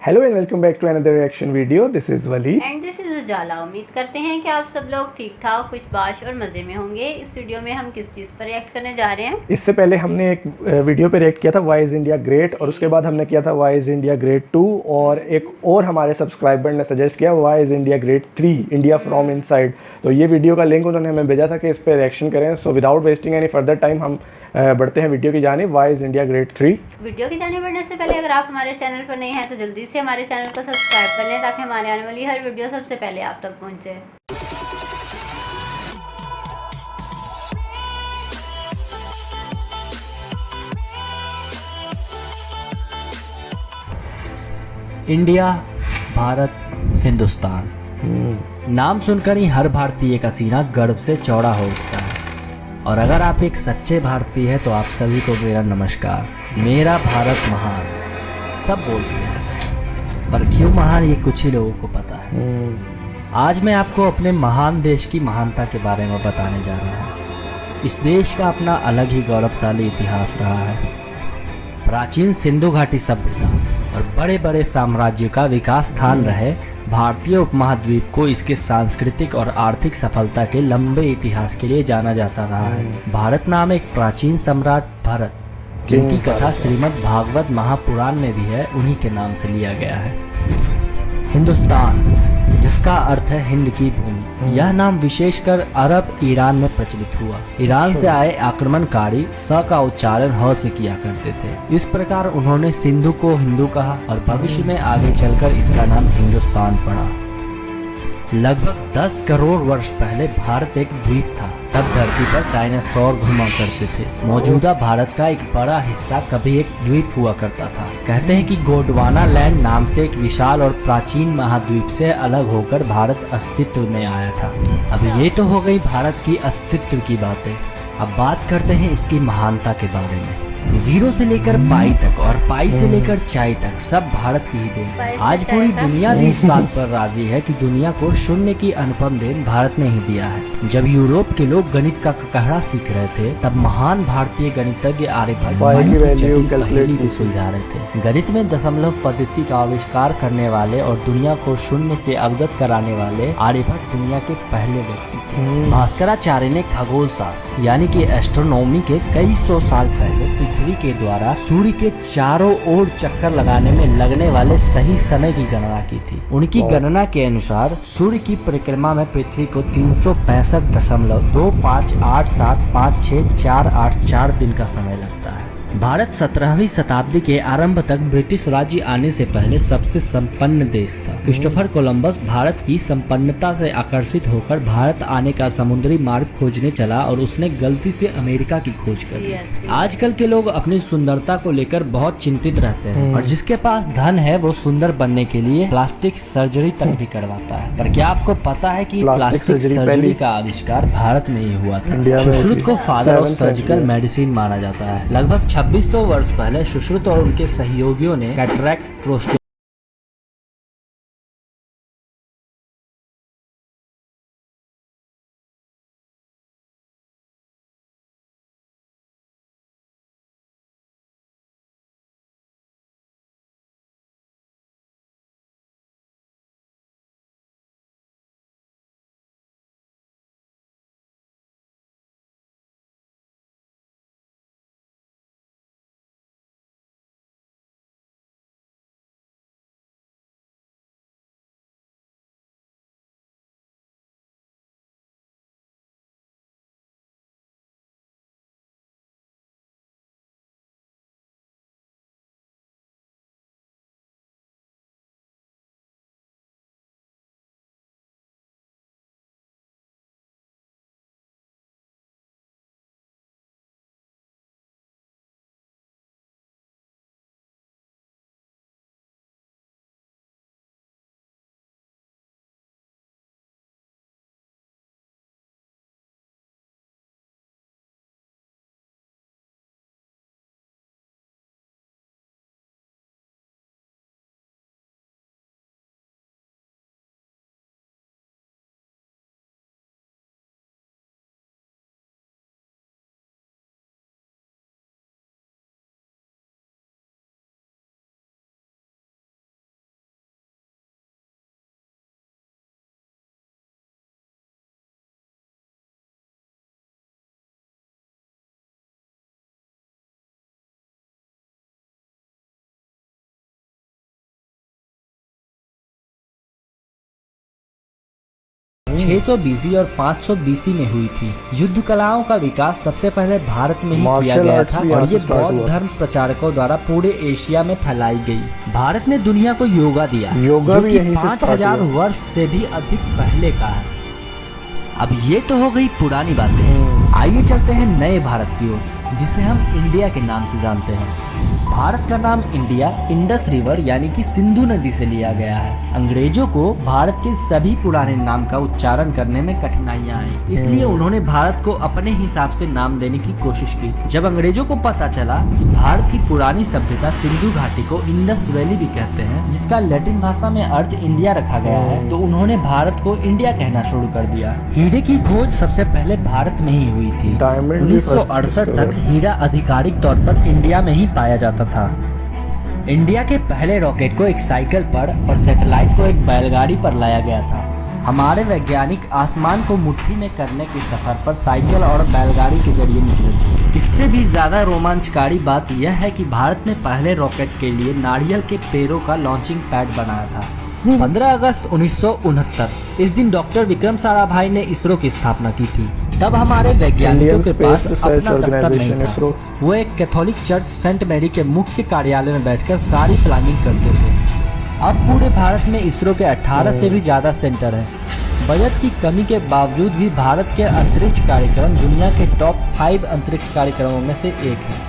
Hello and welcome back to another reaction video. This is Wali and this is Ujala. उम्मीद करते हैं कि आप सब लोग ठीक ठाक खुशबाश और मज़े में होंगे. इस वीडियो में हम किस चीज़ पर रिएक्ट करने जा रहे हैं? इससे पहले हमने एक वीडियो पे रिएक्ट किया था वाई इज़ इंडिया ग्रेट, और उसके बाद हमने किया था वाई इज़ इंडिया ग्रेट 2, और एक और हमारे सब्सक्राइबर ने सजेस्ट किया why is India great 3, India from inside. तो ये वीडियो का लिंक उन्होंने हमें भेजा था कि इस पर रिएक्शन करें. So without wasting any further time हम बढ़ते हैं वीडियो की जानिब. Why is India great 3. Video की जाने बढ़ने से पहले अगर आप हमारे चैनल पर नए हैं तो जल्दी से हमारे चैनल को सब्सक्राइब कर लें ताकि हमारे आने वाली हर वीडियो सबसे पहले आप तक पहुंचे. इंडिया, भारत, हिंदुस्तान, नाम सुनकर ही हर भारतीय का सीना गर्व से चौड़ा हो उठता है. और अगर आप एक सच्चे भारतीय हैं तो आप सभी को मेरा नमस्कार. मेरा भारत महान सब बोलते हैं, पर क्यों महान ये कुछ ही लोगों को पता है. आज मैं आपको अपने महान देश की महानता के बारे में बताने जा रहा हूँ. इस देश का अपना अलग ही गौरवशाली इतिहास रहा है. प्राचीन सिंधु घाटी सभ्यता और बड़े बड़े साम्राज्यों का विकास स्थान रहे भारतीय उपमहाद्वीप को इसके सांस्कृतिक और आर्थिक सफलता के लंबे इतिहास के लिए जाना जाता रहा है. भारत नाम एक प्राचीन सम्राट भरत, जिनकी कथा श्रीमद् भागवत महापुराण में भी है, उन्हीं के नाम से लिया गया है. हिंदुस्तान, जिसका अर्थ है हिंद की भूमि, यह नाम विशेषकर अरब ईरान में प्रचलित हुआ. ईरान से आए आक्रमणकारी स का उच्चारण ह से किया करते थे. इस प्रकार उन्होंने सिंधु को हिंदू कहा और भविष्य में आगे चलकर इसका नाम हिंदुस्तान पड़ा. लगभग 10 करोड़ वर्ष पहले भारत एक द्वीप था. तब धरती पर डायनासोर घुमा करते थे. मौजूदा भारत का एक बड़ा हिस्सा कभी एक द्वीप हुआ करता था. कहते हैं कि गोंडवाना लैंड नाम से एक विशाल और प्राचीन महाद्वीप से अलग होकर भारत अस्तित्व में आया था. अब ये तो हो गई भारत की अस्तित्व की बातें. अब बात करते हैं इसकी महानता के बारे में. जीरो से लेकर पाई तक और पाई से लेकर चाय तक सब भारत की ही देन है. आज पूरी दुनिया भी इस बात पर राजी है कि दुनिया को शून्य की अनुपम देन भारत ने ही दिया है. जब यूरोप के लोग गणित का ककहरा सीख रहे थे, तब महान भारतीय गणितज्ञ आर्यभट्ट पहेली को सुलझा रहे थे. गणित में दशमलव पद्धति का आविष्कार करने वाले और दुनिया को शून्य से अवगत कराने वाले आर्यभट्ट दुनिया के पहले व्यक्ति थे. भास्कराचार्य ने खगोल शास्त्र यानी कि एस्ट्रोनॉमी के कई सौ साल पहले पृथ्वी के द्वारा सूर्य के चारों ओर चक्कर लगाने में लगने वाले सही समय की गणना की थी. उनकी गणना के अनुसार सूर्य की परिक्रमा में पृथ्वी को 365.258756484 दिन का समय लगता है. भारत 17वीं शताब्दी के आरंभ तक ब्रिटिश राज्य आने से पहले सबसे संपन्न देश था. क्रिस्टोफर कोलंबस भारत की संपन्नता से आकर्षित होकर भारत आने का समुद्री मार्ग खोजने चला और उसने गलती से अमेरिका की खोज कर ली. आजकल के लोग अपनी सुंदरता को लेकर बहुत चिंतित रहते हैं, और जिसके पास धन है वो सुंदर बनने के लिए प्लास्टिक सर्जरी तक भी करवाता है. पर क्या आपको पता है कि प्लास्टिक सर्जरी का आविष्कार भारत में ही हुआ था? सुश्रुत को फादर ऑफ सर्जिकल मेडिसिन माना जाता है. लगभग 2600 वर्ष पहले सुश्रुत और उनके सहयोगियों ने कैटरैक्ट, प्रोस्टेट 600 BC और 500 BC में हुई थी। युद्ध कलाओं का विकास सबसे पहले भारत में ही किया गया था और ये बौद्ध धर्म प्रचारकों द्वारा पूरे एशिया में फैलाई गई। भारत ने दुनिया को योगा दिया, जो कि 5000 वर्ष से भी अधिक पहले का है। अब ये तो हो गई पुरानी बातें, आइए चलते हैं नए भारत की ओर, जिसे हम इंडिया के नाम से जानते हैं। भारत का नाम इंडिया इंडस रिवर यानी कि सिंधु नदी से लिया गया है। अंग्रेजों को भारत के सभी पुराने नाम का उच्चारण करने में कठिनाइयां आई, इसलिए उन्होंने भारत को अपने हिसाब से नाम देने की कोशिश की। जब अंग्रेजों को पता चला कि भारत की पुरानी सभ्यता सिंधु घाटी को इंडस वैली भी कहते हैं, जिसका लैटिन भाषा में अर्थ इंडिया रखा गया है, तो उन्होंने भारत को इंडिया कहना शुरू कर दिया। हीरे की खोज सबसे पहले भारत में ही हुई थी। 1968 तक हीरा आधिकारिक तौर पर इंडिया में ही पाया जाता था। इंडिया के पहले रॉकेट को एक साइकिल पर और सैटेलाइट को एक बैलगाड़ी पर लाया गया था। हमारे वैज्ञानिक आसमान को मुट्ठी में करने के सफर पर साइकिल और बैलगाड़ी के जरिए निकले थे। इससे भी ज्यादा रोमांचकारी बात यह है कि भारत ने पहले रॉकेट के लिए नारियल के पेड़ों का लॉन्चिंग पैड बनाया था। 15 अगस्त 1969 इस दिन डॉक्टर विक्रम साराभाई ने इसरो की स्थापना की थी। तब हमारे वैज्ञानिकों के पास अपना दफ्तर नहीं था। वो एक कैथोलिक चर्च सेंट मैरी के मुख्य कार्यालय में बैठकर सारी प्लानिंग करते थे। अब पूरे भारत में इसरो के 18 से भी ज्यादा सेंटर हैं। बजट की कमी के बावजूद भी भारत के अंतरिक्ष कार्यक्रम दुनिया के टॉप 5 अंतरिक्ष कार्यक्रमों में से एक है।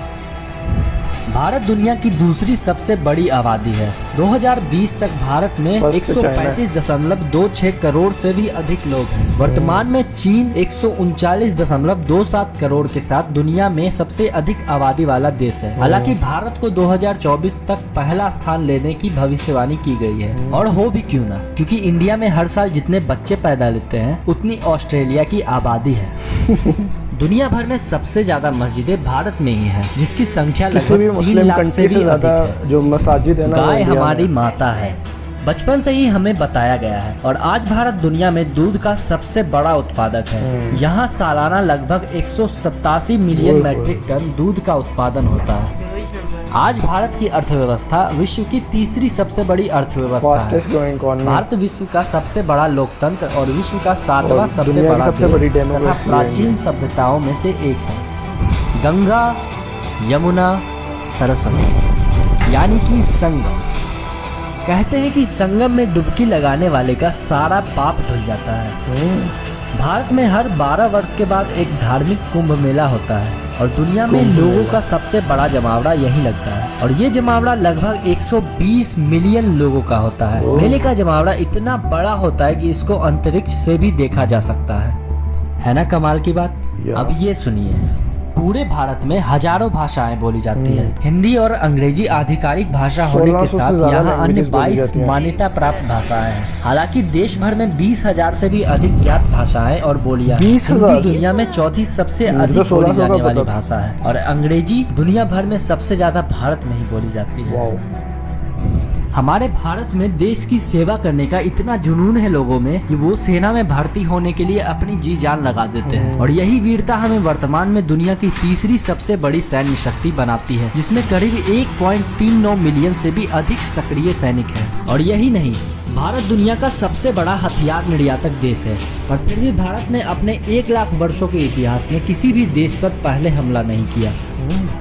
भारत दुनिया की दूसरी सबसे बड़ी आबादी है। 2020 तक भारत में 135.26 करोड़ से भी अधिक लोग हैं। वर्तमान में चीन 139.27 करोड़ के साथ दुनिया में सबसे अधिक आबादी वाला देश है। हालांकि भारत को 2024 तक पहला स्थान लेने की भविष्यवाणी की गई है, और हो भी क्यों ना, क्योंकि इंडिया में हर साल जितने बच्चे पैदा लेते हैं उतनी ऑस्ट्रेलिया की आबादी है। दुनिया भर में सबसे ज्यादा मस्जिदें भारत में ही हैं, जिसकी संख्या लगभग 3 लाख से भी अधिक है। जो मसाजिद है ना, गाय हमारी माता है, बचपन से ही हमें बताया गया है। और आज भारत दुनिया में दूध का सबसे बड़ा उत्पादक है। यहाँ सालाना लगभग 187 मिलियन मैट्रिक टन दूध का उत्पादन होता है। आज भारत की अर्थव्यवस्था विश्व की तीसरी सबसे बड़ी अर्थव्यवस्था है। भारत विश्व का सबसे बड़ा लोकतंत्र और विश्व का 7वां सबसे बड़ा देश तथा प्राचीन सभ्यताओं में से एक है। गंगा, यमुना, सरस्वती यानी कि संगम। कहते हैं कि संगम में डुबकी लगाने वाले का सारा पाप धुल जाता है। भारत में हर 12 वर्ष के बाद एक धार्मिक कुंभ मेला होता है और दुनिया में लोगों का सबसे बड़ा जमावड़ा यही लगता है। और ये जमावड़ा लगभग 120 मिलियन लोगों का होता है। मेले का जमावड़ा इतना बड़ा होता है कि इसको अंतरिक्ष से भी देखा जा सकता है ना कमाल की बात। अब ये सुनिए, पूरे भारत में हजारों भाषाएं बोली जाती है। हिंदी और अंग्रेजी आधिकारिक भाषा होने के साथ यहाँ अन्य 22 मान्यता प्राप्त भाषाएं हैं। हालांकि देश भर में 20,000 से भी अधिक ज्ञात भाषाएं और बोलियां हैं। हिंदी दुनिया में चौथी सबसे अधिक बोली जाने वाली भाषा है और अंग्रेजी दुनिया भर में सबसे ज्यादा भारत में ही बोली जाती है। हमारे भारत में देश की सेवा करने का इतना जुनून है लोगों में कि वो सेना में भर्ती होने के लिए अपनी जी जान लगा देते हैं। और यही वीरता हमें वर्तमान में दुनिया की तीसरी सबसे बड़ी सैन्य शक्ति बनाती है, जिसमें करीब 1.39 मिलियन से भी अधिक सक्रिय सैनिक हैं। और यही नहीं, भारत दुनिया का सबसे बड़ा हथियार निर्यातक देश है, पर फिर भी भारत ने अपने 1 लाख वर्षों के इतिहास में किसी भी देश पर पहले हमला नहीं किया।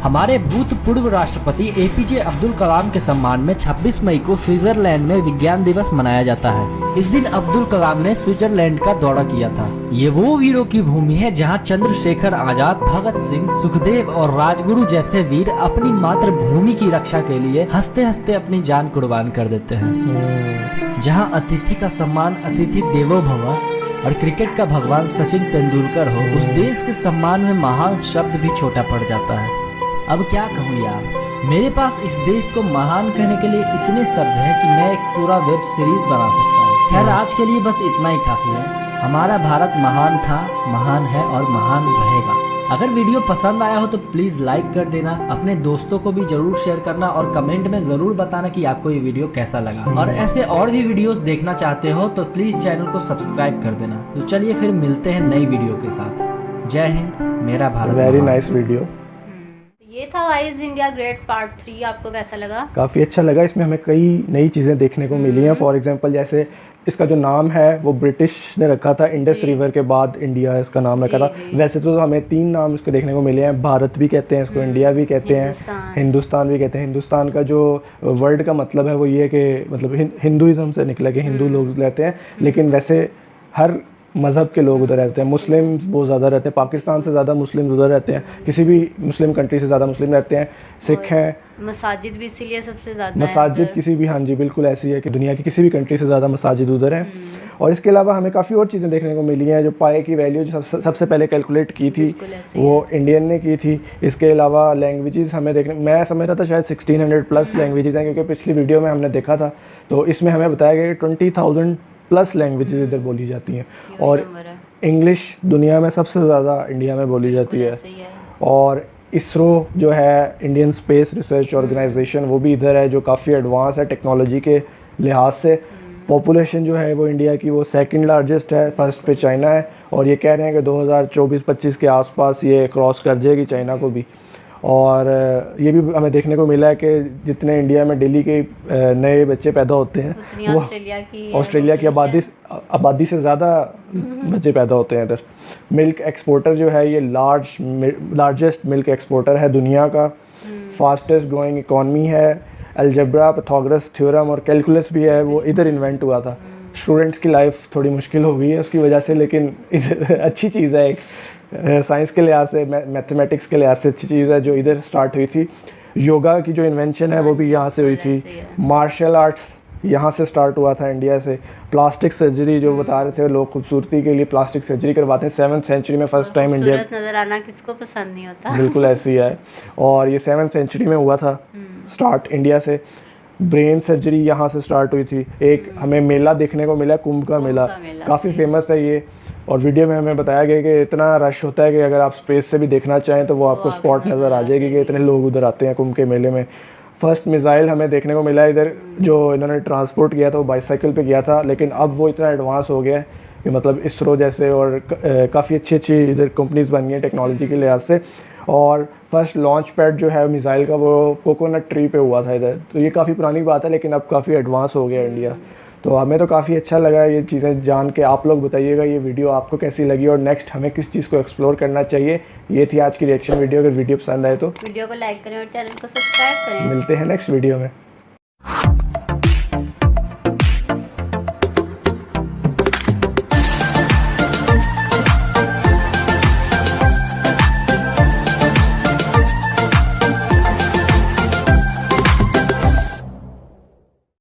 हमारे भूतपूर्व राष्ट्रपति APJ अब्दुल कलाम के सम्मान में 26 मई को स्विट्जरलैंड में विज्ञान दिवस मनाया जाता है। इस दिन अब्दुल कलाम ने स्विट्जरलैंड का दौरा किया था। ये वो वीरों की भूमि है जहां चंद्रशेखर आजाद, भगत सिंह, सुखदेव और राजगुरु जैसे वीर अपनी मातृभूमि की रक्षा के लिए हंसते हंसते अपनी जान कुर्बान कर देते हैं। जहां अतिथि का सम्मान अतिथि देवो भव और क्रिकेट का भगवान सचिन तेंदुलकर हो, उस देश के सम्मान में महान शब्द भी छोटा पड़ जाता है। अब क्या कहूँ यार, मेरे पास इस देश को महान कहने के लिए इतने शब्द हैं कि मैं एक पूरा वेब सीरीज बना सकता हूँ। खैर आज के लिए बस इतना ही काफी है। हमारा भारत महान था, महान है और महान रहेगा। अगर वीडियो पसंद आया हो तो प्लीज लाइक कर देना, अपने दोस्तों को भी जरूर शेयर करना और कमेंट में जरूर बताना कि आपको ये वीडियो कैसा लगा। और ऐसे और भी वीडियोस देखना चाहते हो तो प्लीज चैनल को सब्सक्राइब कर देना। तो चलिए फिर मिलते हैं नई वीडियो के साथ। जय हिंद, मेरा भारत। Very nice video. ये था why is India great part 3। आपको कैसा लगा? काफ़ी अच्छा लगा। इसमें हमें कई नई चीज़ें देखने को मिली हैं। फॉर एग्जांपल जैसे इसका जो नाम है वो ब्रिटिश ने रखा था, इंडस रिवर के बाद इंडिया इसका नाम रखा था। वैसे तो हमें 3 नाम इसके देखने को मिले हैं, भारत भी कहते हैं इसको, इंडिया भी कहते हैं, हिंदुस्तान भी कहते हैं। हिंदुस्तान का जो वर्ड का मतलब है वो ये है कि मतलब हिंदुइज़्म से निकला कि हिंदू लोग रहते हैं, लेकिन वैसे हर मज़हब के लोग उधर रहते हैं। मुस्लिम्स बहुत ज़्यादा रहते हैं, पाकिस्तान से ज़्यादा मुस्लिम्स उधर रहते हैं, किसी भी मुस्लिम कंट्री से ज़्यादा मुस्लिम रहते हैं। सिख हैं, मसाजिद भी इसीलिए सबसे ज़्यादा मसाजिद किसी भी, हाँ जी बिल्कुल ऐसी है कि दुनिया की किसी भी कंट्री से ज़्यादा मसाजिद उधर हैं। और इसके अलावा हमें काफ़ी और चीज़ें देखने को मिली हैं। जो पाए की वैल्यू जो सबसे पहले कैलकुलेट की थी वो इंडियन ने की थी। इसके अलावा लैंग्वेजेस हमें देखने, मैं समझ रहा था शायद 1600+ लैंग्वेजेस हैं, क्योंकि पिछली वीडियो में हमने देखा था तो इसमें हमें बताया गया कि 20,000+ लैंग्वेजेस इधर बोली जाती हैं। और इंग्लिश दुनिया में सबसे ज़्यादा इंडिया में बोली जाती है। और इसरो जो है इंडियन स्पेस रिसर्च ऑर्गेनाइजेशन, वो भी इधर है, जो काफ़ी एडवांस है टेक्नोलॉजी के लिहाज से। पॉपुलेशन जो है वो इंडिया की वो 2nd लार्जेस्ट है, फर्स्ट पे चाइना है। और ये कह रहे हैं कि 2024-25 के आसपास ये क्रॉस कर जाएगी चाइना को भी। और ये भी हमें देखने को मिला है कि जितने इंडिया में डेली के नए बच्चे पैदा होते हैं वो ऑस्ट्रेलिया की आबादी से ज़्यादा बच्चे पैदा होते हैं इधर। मिल्क एक्सपोर्टर जो है ये लार्जेस्ट मिल्क एक्सपोर्टर है दुनिया का। फास्टेस्ट ग्रोइंग इकॉनमी है। अलजेब्रा, पाइथागोरस थ्योरम और कैलकुलस भी है वो इधर इन्वेंट हुआ था। स्टूडेंट्स की लाइफ थोड़ी मुश्किल हो गई है उसकी वजह से, लेकिन इधर अच्छी चीज़ है, एक साइंस के लिहाज से, मैथमेटिक्स के लिहाज से अच्छी चीज़ है जो इधर स्टार्ट हुई थी। योगा की जो इन्वेंशन है वो भी यहाँ से हुई थी। मार्शल आर्ट्स यहाँ से स्टार्ट हुआ था इंडिया से। प्लास्टिक सर्जरी जो बता रहे थे लोग खूबसूरती के लिए प्लास्टिक सर्जरी करवाते हैं, 7th सेंचुरी में फर्स्ट टाइम इंडिया। नजर आना किसको पसंद नहीं होता। बिल्कुल ऐसी है। और ये 7th सेंचुरी में हुआ था स्टार्ट इंडिया से। ब्रेन सर्जरी यहाँ से स्टार्ट हुई थी। एक हमें मेला देखने को मिला, कुंभ का मेला, काफ़ी फेमस है ये। और वीडियो में हमें बताया गया कि इतना रश होता है कि अगर आप स्पेस से भी देखना चाहें तो वो आपको स्पॉट नज़र आ जाएगी कि इतने लोग उधर आते हैं कुंभ के मेले में। फर्स्ट मिसाइल हमें देखने को मिला इधर, जो इन्होंने ट्रांसपोर्ट किया था वो बाईसाइकिल पे किया था, लेकिन अब वो इतना एडवांस हो गया है कि मतलब इसरो जैसे और काफ़ी अच्छी इधर कंपनीज़ बन गई हैं टेक्नोलॉजी के लिहाज से। और फर्स्ट लॉन्च पैड जो है मिसाइल का वो कोकोनट ट्री पे हुआ था इधर। तो ये काफ़ी पुरानी बात है, लेकिन अब काफ़ी एडवांस हो गया इंडिया। तो हमें तो काफ़ी अच्छा लगा ये चीज़ें जान के। आप लोग बताइएगा ये वीडियो आपको कैसी लगी और नेक्स्ट हमें किस चीज़ को एक्सप्लोर करना चाहिए। ये थी आज की रिएक्शन वीडियो। अगर वीडियो पसंद आए तो वीडियो को लाइक करें और चैनल को सब्सक्राइब करें। मिलते हैं नेक्स्ट वीडियो में।